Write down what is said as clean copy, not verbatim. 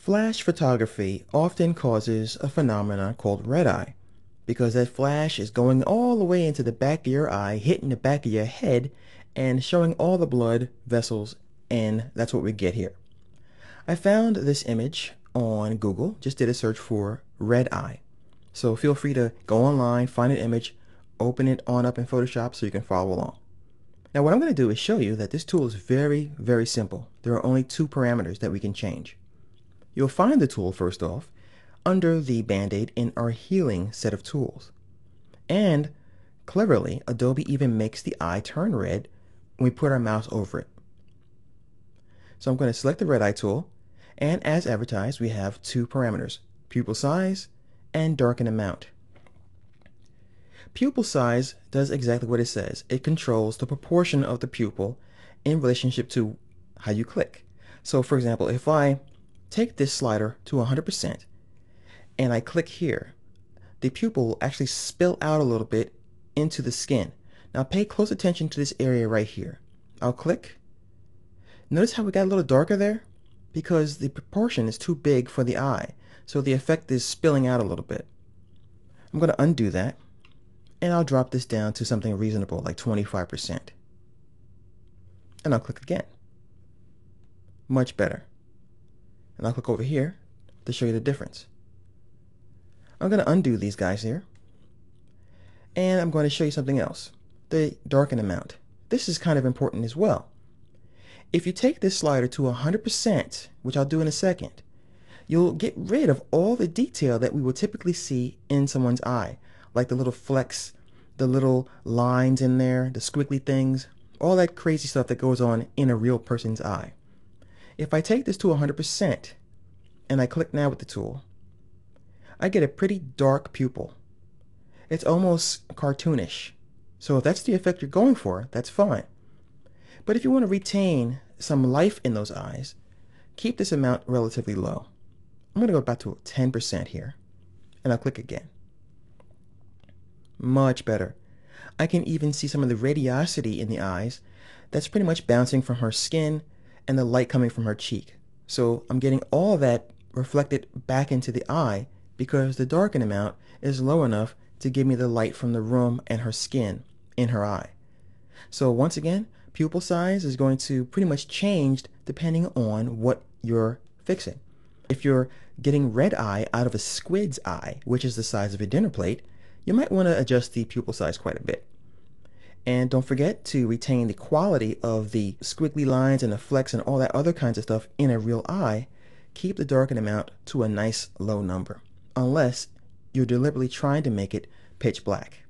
Flash photography often causes a phenomenon called red eye because that flash is going all the way into the back of your eye, hitting the back of your head, and showing all the blood vessels, and that's what we get here. I found this image on Google, just did a search for red eye. So feel free to go online, find an image, open it on up in Photoshop so you can follow along. Now what I'm going to do is show you that this tool is very, very simple. There are only two parameters that we can change. You'll find the tool, first off, under the Band-Aid in our healing set of tools. And cleverly, Adobe even makes the eye turn red when we put our mouse over it. So I'm going to select the red eye tool, and as advertised, we have two parameters, pupil size and darken amount. Pupil size does exactly what it says. It controls the proportion of the pupil in relationship to how you click. So for example, if I take this slider to 100% and I click here, the pupil will actually spill out a little bit into the skin. Now pay close attention to this area right here. I'll click. Notice how we got a little darker there? Because the proportion is too big for the eye, so the effect is spilling out a little bit. I'm going to undo that, and I'll drop this down to something reasonable, like 25%. And I'll click again. Much better. And I'll click over here to show you the difference. I'm going to undo these guys here, and I'm going to show you something else, the darken amount. This is kind of important as well. If you take this slider to 100%, which I'll do in a second, you'll get rid of all the detail that we will typically see in someone's eye, like the little flecks, the little lines in there, the squiggly things, all that crazy stuff that goes on in a real person's eye. If I take this to 100% and I click now with the tool, I get a pretty dark pupil. It's almost cartoonish. So if that's the effect you're going for, that's fine. But if you want to retain some life in those eyes, keep this amount relatively low. I'm going to go back to 10% here, and I'll click again. Much better. I can even see some of the radiosity in the eyes that's pretty much bouncing from her skin and the light coming from her cheek. So I'm getting all of that reflected back into the eye because the darken amount is low enough to give me the light from the room and her skin in her eye. So once again, pupil size is going to pretty much change depending on what you're fixing. If you're getting red eye out of a squid's eye, which is the size of a dinner plate, you might want to adjust the pupil size quite a bit. And don't forget to retain the quality of the squiggly lines and the flecks and all that other kinds of stuff in a real eye. Keep the darken amount to a nice low number, unless you're deliberately trying to make it pitch black.